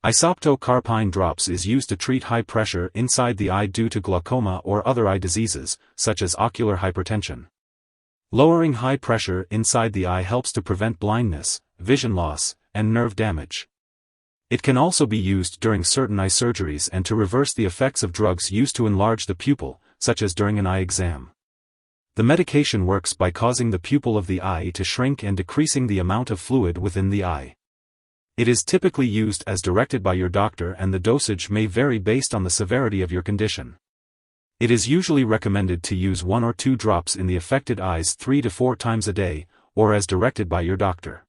Isopto Carpine Drops is used to treat high pressure inside the eye due to glaucoma or other eye diseases, such as ocular hypertension. Lowering high pressure inside the eye helps to prevent blindness, vision loss, and nerve damage. It can also be used during certain eye surgeries and to reverse the effects of drugs used to enlarge the pupil, such as during an eye exam. The medication works by causing the pupil of the eye to shrink and decreasing the amount of fluid within the eye. It is typically used as directed by your doctor, and the dosage may vary based on the severity of your condition. It is usually recommended to use 1 or 2 drops in the affected eyes 3 to 4 times a day, or as directed by your doctor.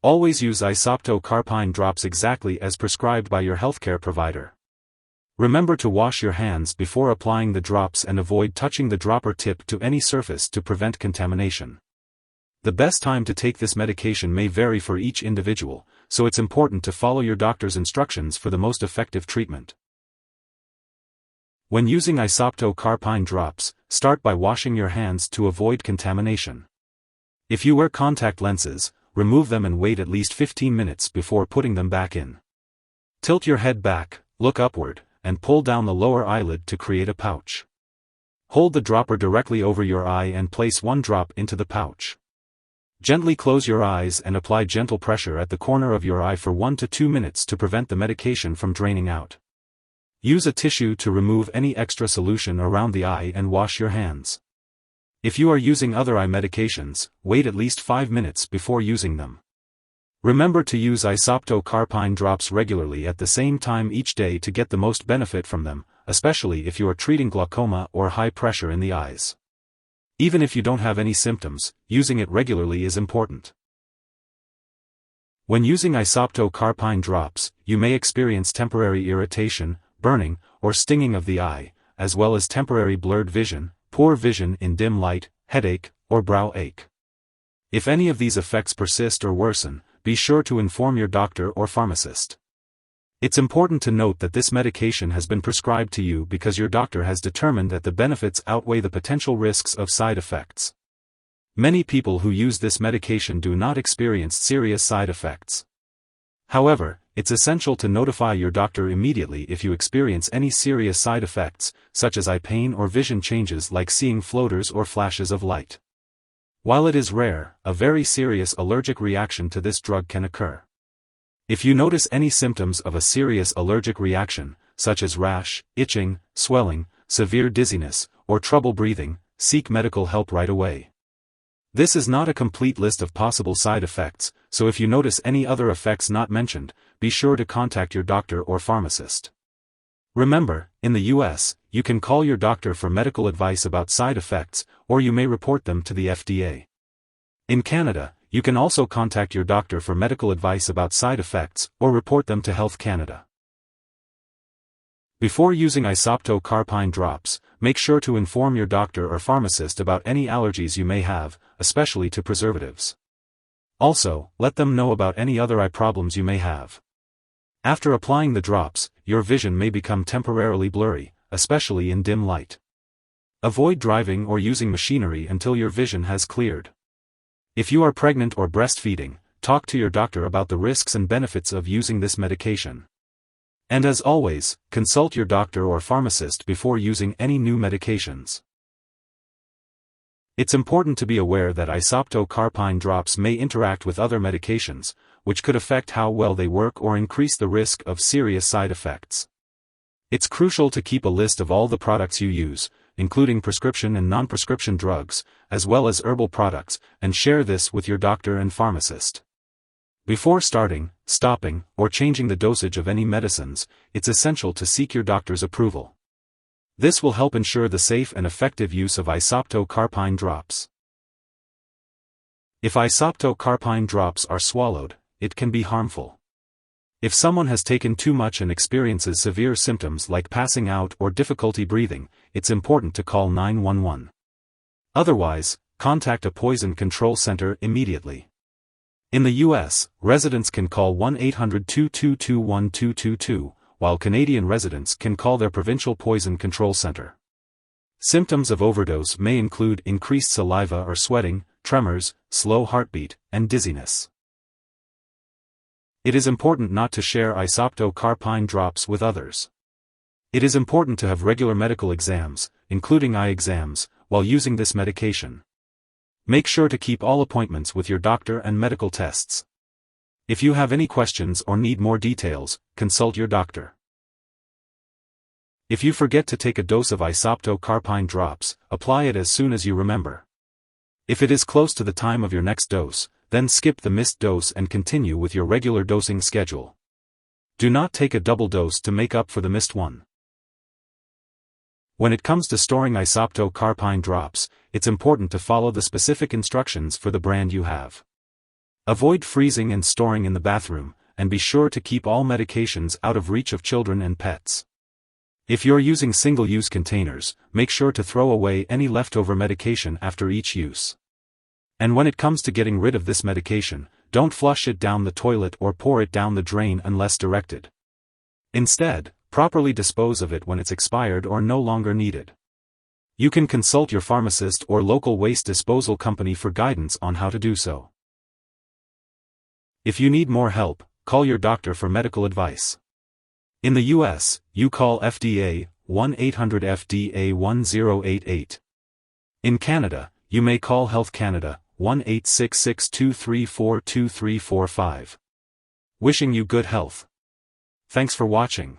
Always use Isopto Carpine Drops exactly as prescribed by your healthcare provider. Remember to wash your hands before applying the drops and avoid touching the dropper tip to any surface to prevent contamination. The best time to take this medication may vary for each individual, so it's important to follow your doctor's instructions for the most effective treatment. When using Isopto Carpine Drops, start by washing your hands to avoid contamination. If you wear contact lenses, remove them and wait at least 15 minutes before putting them back in. Tilt your head back, look upward, and pull down the lower eyelid to create a pouch. Hold the dropper directly over your eye and place 1 drop into the pouch. Gently close your eyes and apply gentle pressure at the corner of your eye for 1 to 2 minutes to prevent the medication from draining out. Use a tissue to remove any extra solution around the eye and wash your hands. If you are using other eye medications, wait at least 5 minutes before using them. Remember to use Isopto Carpine Drops regularly at the same time each day to get the most benefit from them, especially if you are treating glaucoma or high pressure in the eyes. Even if you don't have any symptoms, using it regularly is important. When using Isopto Carpine Drops, you may experience temporary irritation, burning, or stinging of the eye, as well as temporary blurred vision, poor vision in dim light, headache, or brow ache. If any of these effects persist or worsen, be sure to inform your doctor or pharmacist. It's important to note that this medication has been prescribed to you because your doctor has determined that the benefits outweigh the potential risks of side effects. Many people who use this medication do not experience serious side effects. However, it's essential to notify your doctor immediately if you experience any serious side effects, such as eye pain or vision changes like seeing floaters or flashes of light. While it is rare, a very serious allergic reaction to this drug can occur. If you notice any symptoms of a serious allergic reaction, such as rash, itching, swelling, severe dizziness, or trouble breathing, seek medical help right away. This is not a complete list of possible side effects, so if you notice any other effects not mentioned, be sure to contact your doctor or pharmacist. Remember, in the US, you can call your doctor for medical advice about side effects, or you may report them to the FDA. In Canada, you can also contact your doctor for medical advice about side effects, or report them to Health Canada. Before using Isopto Carpine Drops, make sure to inform your doctor or pharmacist about any allergies you may have, especially to preservatives. Also, let them know about any other eye problems you may have. After applying the drops, your vision may become temporarily blurry, especially in dim light. Avoid driving or using machinery until your vision has cleared. If you are pregnant or breastfeeding, talk to your doctor about the risks and benefits of using this medication. And as always, consult your doctor or pharmacist before using any new medications. It's important to be aware that Isopto Carpine Drops may interact with other medications, which could affect how well they work or increase the risk of serious side effects. It's crucial to keep a list of all the products you use, including prescription and non-prescription drugs, as well as herbal products, and share this with your doctor and pharmacist. Before starting, stopping, or changing the dosage of any medicines, it's essential to seek your doctor's approval. This will help ensure the safe and effective use of Isopto Carpine Drops. If Isopto Carpine Drops are swallowed, it can be harmful. If someone has taken too much and experiences severe symptoms like passing out or difficulty breathing, it's important to call 911. Otherwise, contact a poison control center immediately. In the US, residents can call 1-800-222-1222, while Canadian residents can call their provincial poison control center. Symptoms of overdose may include increased saliva or sweating, tremors, slow heartbeat, and dizziness. It is important not to share Isopto Carpine Drops with others. It is important to have regular medical exams, including eye exams, while using this medication. Make sure to keep all appointments with your doctor and medical tests. If you have any questions or need more details, consult your doctor. If you forget to take a dose of Isopto Carpine Drops, apply it as soon as you remember. If it is close to the time of your next dose, then skip the missed dose and continue with your regular dosing schedule. Do not take a double dose to make up for the missed one. When it comes to storing Isopto Carpine Drops, it's important to follow the specific instructions for the brand you have. Avoid freezing and storing in the bathroom, and be sure to keep all medications out of reach of children and pets. If you're using single-use containers, make sure to throw away any leftover medication after each use. And when it comes to getting rid of this medication, don't flush it down the toilet or pour it down the drain unless directed. Instead, properly dispose of it when it's expired or no longer needed. You can consult your pharmacist or local waste disposal company for guidance on how to do so. If you need more help, call your doctor for medical advice. In the US, you call FDA, 1-800-FDA-1088. In Canada, you may call Health Canada, 1-866-234-2345. Wishing you good health. Thanks for watching.